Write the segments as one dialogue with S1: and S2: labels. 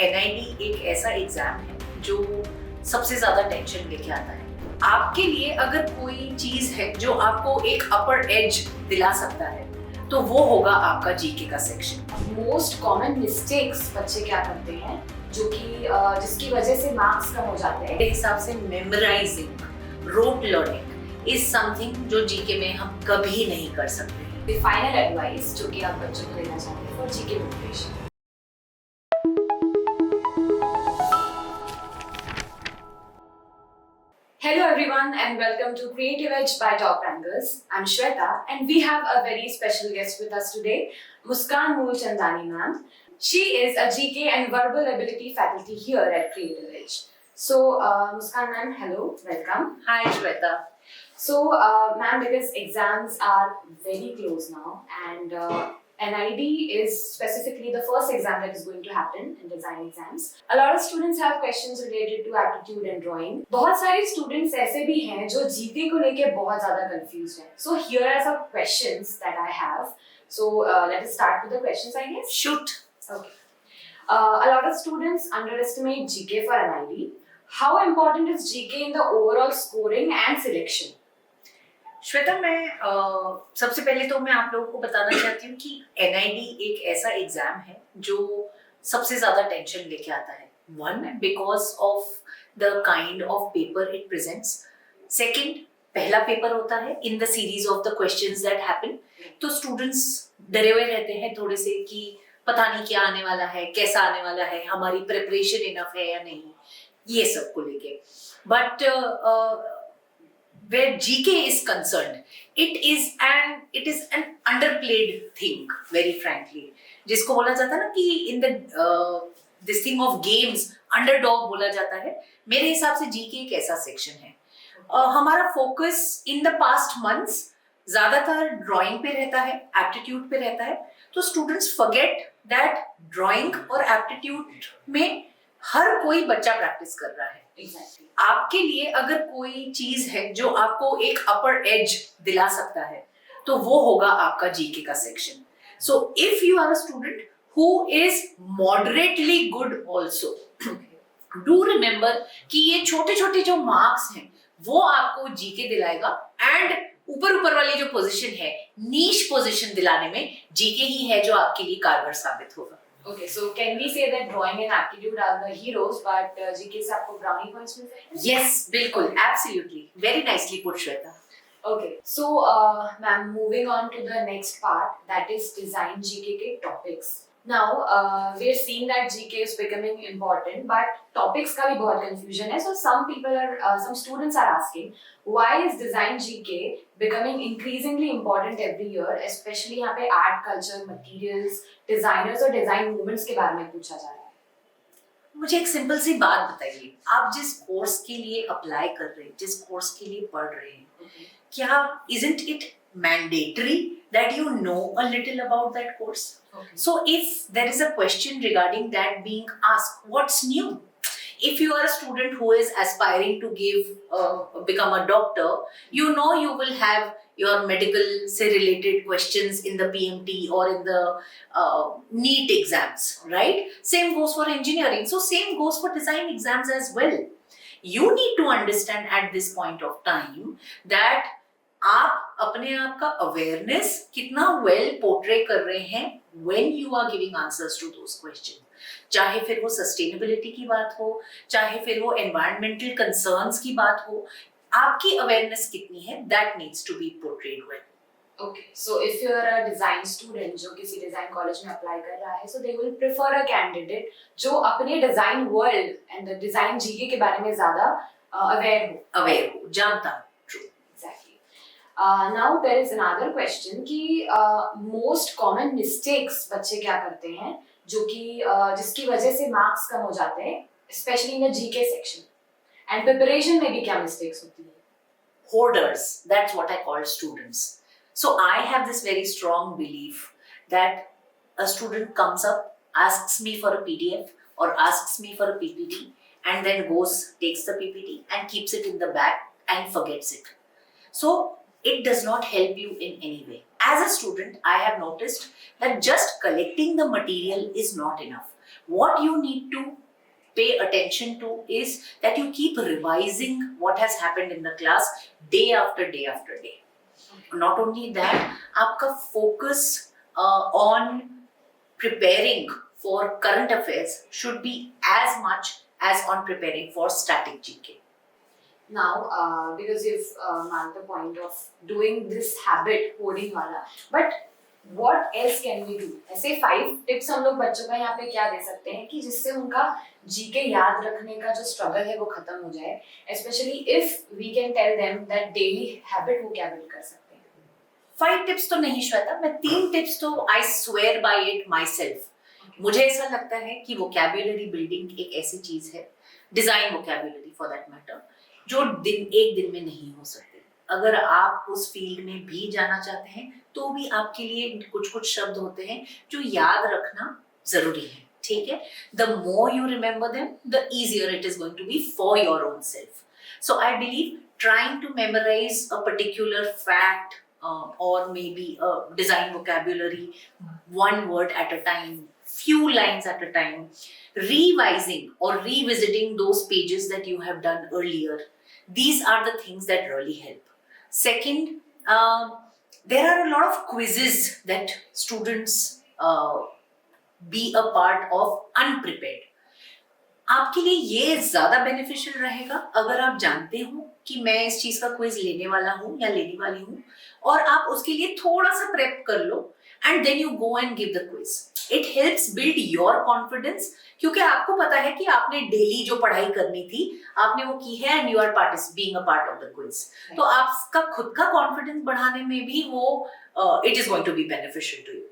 S1: NID एक ऐसा exam है जो सबसे ज्यादा टेंशन लेके आता है। आपके लिए अगर कोई चीज है जो आपको एक अपर एज दिला सकता है तो वो होगा आपका जीके का सेक्शन।
S2: मोस्ट कॉमन मिस्टेक्स बच्चे क्या करते हैं जो कि जिसकी वजह से मार्क्स कम हो जाते हैं।
S1: मेरे हिसाब से memorising, rote learning is something जो जीके में हम कभी नहीं कर सकते।
S2: फाइनल एडवाइस जो कि आप बच्चों को देना चाहते हैं for GK preparation. Hello everyone and welcome to Creative Edge by Top Rankers. I'm Shweta and we have a very special guest with us today, Muskan Moolchandani ma'am. She is a GK and verbal ability faculty here at Creative Edge. So Muskan ma'am, hello, welcome.
S1: Hi Shweta.
S2: So ma'am, because exams are very close now and NID is specifically the first exam that is going to happen in design exams. A lot of students have questions related to aptitude and drawing. बहुत सारे students ऐसे भी हैं जो GK को लेके बहुत ज़्यादा confused हैं. So here are some questions that I have. So let us start with the questions, I guess.
S1: Shoot.
S2: Okay. A lot of students underestimate GK for NID. How important is GK in the overall scoring and selection?
S1: Shweta, मैं सबसे पहले तो मैं आप लोगों को बताना चाहती हूँ कि एनआईडी एक ऐसा एग्जाम है जो सबसे ज्यादा टेंशन लेके आता है। One, because of the kind of paper it presents. Second, पहला पेपर होता है in the series of the questions that happen, तो स्टूडेंट्स डरे हुए रहते हैं थोड़े से कि पता नहीं क्या आने वाला है, कैसा आने वाला है, हमारी प्रिपरेशन इनफ है या नहीं, ये सब को लेके। But where GK is concerned, it is an underplayed thing, very frankly. जिसको बोला जाता है ना कि in the this thing of games underdog बोला जाता है। मेरे हिसाब से GK एक ऐसा सेक्शन है। हमारा focus in the past months ज्यादातर ड्राइंग पे रहता है, एप्टीट्यूड पे रहता है, तो स्टूडेंट्स फॉरगेट दैट ड्राइंग और एप्टीट्यूड में हर कोई बच्चा प्रैक्टिस कर रहा है।
S2: Exactly.
S1: आपके लिए अगर कोई चीज है जो आपको एक अपर एज दिला सकता है तो वो होगा आपका जीके का section. So if you are a student who is moderately good also, do remember कि ये छोटे छोटे जो मार्क्स हैं वो आपको जीके दिलाएगा, एंड ऊपर ऊपर वाली जो पोजीशन है, नीश पोजीशन दिलाने में जीके ही है जो आपके लिए कारगर साबित होगा।
S2: Okay, so can we say that drawing and aptitude are the heroes, but GK से आपको brownie points मिल सकते हैं?
S1: Yes, बिल्कुल, absolutely, very nicely put, Shweta.
S2: Okay, so ma'am, moving on to the next part, that is design GK के topics. Now we are seeing that GK is becoming important, but topics का भी बहुत confusion है. So some students are asking, why is design GK becoming increasingly important every year, especially यहाँ पे art, culture, materials, designers और design movements के बारे में पूछा जा रहा है।
S1: मुझे एक सिंपल सी बात बताइए, आप जिस कोर्स के लिए अप्लाई कर रहे हैं, जिस कोर्स के लिए पढ़ रहे हैं, क्या isn't it mandatory that you know a little about that course?
S2: Okay.
S1: So if there is a question regarding that being asked, what's new? If you are a student who is aspiring to become a doctor, you know you will have your medical say related questions in the PMT or in the NEET exams, right? Same goes for engineering. So same goes for design exams as well. You need to understand at this point of time that आप अपने आप का awareness कितना well portray कर रहे हैं when you are giving answers to those questions. चाहे फिर वो सस्टेनेबिलिटी की बात हो, चाहे फिर वो एनवायरमेंटल कंसर्न्स की बात हो, आपकी अवेयरनेस कितनी है, that needs to be portrayed well.
S2: Okay, so if you are a design student जो किसी design college में apply कर रहा है, so they will prefer a candidate जो अपने design world and the design GK के बारे में ज़्यादा aware हो,
S1: जानता हो। True.
S2: Exactly. Now there is another question कि most common mistakes बच्चे क्या करते हैं जो कि जिसकी वजह से marks कम हो जाते हैं, especially in the GK section, and preparation में भी क्या mistakes होती है?
S1: Hoarders, that's what I call students. So I have this very strong belief that a student comes up, asks me for a PDF or asks me for a PPT, and then goes, takes the PPT and keeps it in the bag and forgets it. So it does not help you in any way. As a student, I have noticed that just collecting the material is not enough. What you need to pay attention to is that you keep revising what has happened in the class day after day after day. Not only that, आपका focus on preparing for current affairs should be as much as on preparing for static GK.
S2: Now, because you've marked the point of doing this habit coding वाला, but what else can we do? ऐसे 5 tips हम लोग बच्चों का यहाँ पे क्या दे सकते हैं कि जिससे उनका जीके याद रखने का जो स्ट्रगल है वो खत्म हो जाए, especially if we can tell them that daily habit वो क्या build कर सकते हैं.
S1: 5 tips तो नहीं श्वेता, मैं 3 tips तो I swear by it myself. मुझे ऐसा लगता है कि vocabulary building एक ऐसी चीज है, design vocabulary for that matter, जो एक दिन में नहीं हो सकती. अगर आप उस फील्ड में भी जाना चाहते हैं तो भी आपके लिए कुछ शब्द होते हैं जो याद रखना जरूरी है. ठीक है? The more you remember them, the easier it is going to be for your own self. So I believe trying to memorize a particular fact or maybe a design vocabulary, one word at a time, few lines at a time, revising or revisiting those pages that you have done earlier. These are the things that really help. Second, there are a lot of quizzes that students be a part of unprepared. आपके लिए ये ज्यादा beneficial रहेगा अगर आप जानते हो कि मैं इस चीज का क्विज लेने वाला हूँ या लेने वाली हूँ और आप उसके लिए थोड़ा सा प्रेप कर लो and then you go and give the quiz. It helps build your confidence क्योंकि आपको पता है कि आपने डेली जो पढ़ाई करनी थी आपने वो की है and you are being a part of the quiz. तो आपका खुद का कॉन्फिडेंस बढ़ाने में भी वो it is going to be beneficial to you.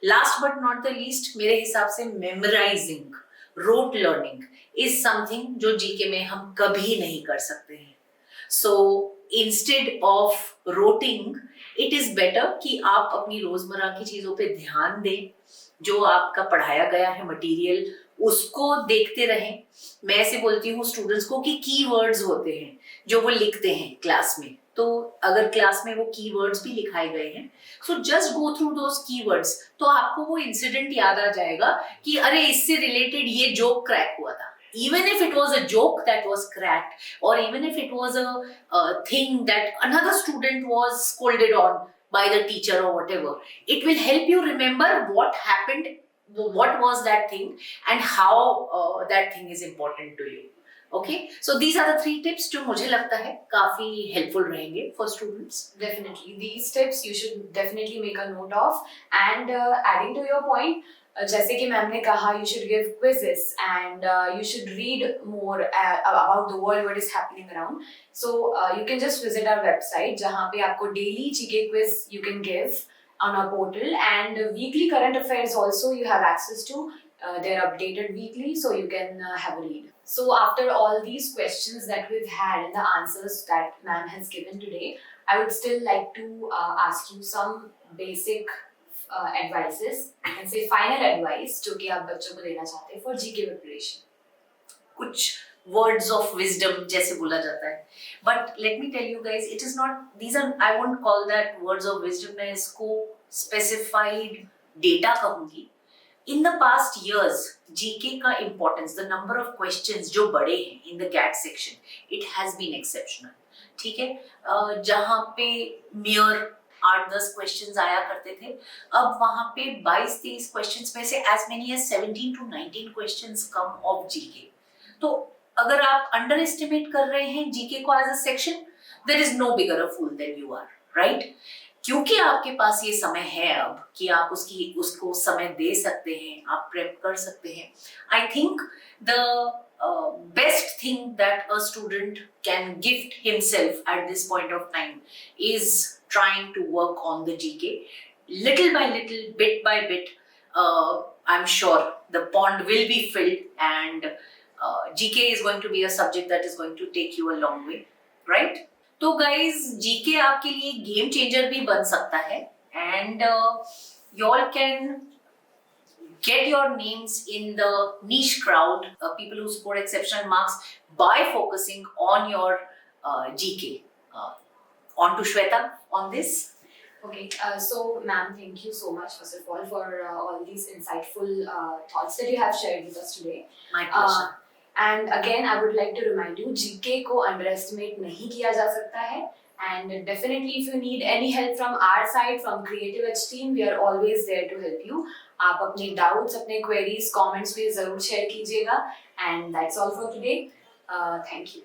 S1: Last but not the least, मेरे हिसाब से memorizing, rote learning is something जो जीके में हम कभी नहीं कर सकते हैं. So instead of roting, it is better कि आप अपनी रोजमर्रा की चीजों पे ध्यान दें, जो आपका पढ़ाया गया है मटेरियल उसको देखते रहें. मैं ऐसे बोलती हूँ स्टूडेंट्स को कि कीवर्ड्स होते हैं जो वो लिखते हैं क्लास में, तो अगर क्लास में वो कीवर्ड्स भी लिखाए गए हैं, सो जस्ट गो थ्रू दोस कीवर्ड्स, तो आपको वो इंसिडेंट याद आ जाएगा कि अरे इससे रिलेटेड ये जोक क्रैक हुआ था. Even if it was a joke that was cracked, or even if it was a thing that another student was scolded on by the teacher or whatever, it will help you remember what happened, what was that thing, and how that thing is important to you. Okay, so these are the 3 tips जो मुझे लगता है काफी helpful रहेंगे for students.
S2: Definitely, these tips you should definitely make a note of. And adding to your point, जैसे कि ma'am ने कहा, you should give quizzes and you should read more about the world, what is happening around. So you can just visit our website जहाँ पे आपको daily GK quiz you can give on our portal, and weekly current affairs also you have access to. They're updated weekly, so you can have a read. So after all these questions that we've had and the answers that ma'am has given today, I would still like to ask you some basic advices, I can say final advice जो कि आप बच्चों को देना चाहते हैं for GK preparation.
S1: कुछ words of wisdom जैसे बोला जाता है, but let me tell you guys, it is not, these are, I won't call that words of wisdom, मैं इसको specified data कहूँगी. In the past years, GK का importance, the number of questions जो बड़े हैं in the GAT section, it has been exceptional. ठीक है, जहाँ पे mere 8-10 क्वेश्चंस आया करते थे, अब वहाँ पे 22-23 क्वेश्चंस में से as many as 17 to 19 questions come of GK. तो अगर आप अंडर एस्टिमेट कर रहे हैं जीके को as a section, there is no bigger a fool than you are, right? क्योंकि आपके पास ये समय है अब कि आप उसको समय दे सकते हैं, आप प्रेप कर सकते हैं. I think the best thing that a student can gift himself at this point of time is trying to work on the GK little by little, bit by bit. I'm sure the pond will be filled, and GK is going to be a subject that is going to take you a long way, right? तो guys, GK आपके लिए game changer भी बन सकता है, and y'all can get your names in the niche crowd, people who score exceptional marks by focusing on your GK. On to Shweta on this.
S2: Okay, so ma'am, thank you so much first of all for all these insightful thoughts that you have shared with us today.
S1: My pleasure.
S2: And again, I would like to remind you, GK को underestimate नहीं किया जा सकता है. And definitely, if you need any help from our side, from Creative Edge team, we are always there to help you. आप अपने doubts, अपने queries, comments में ज़रूर share कीजिएगा. And that's all for today. Thank you.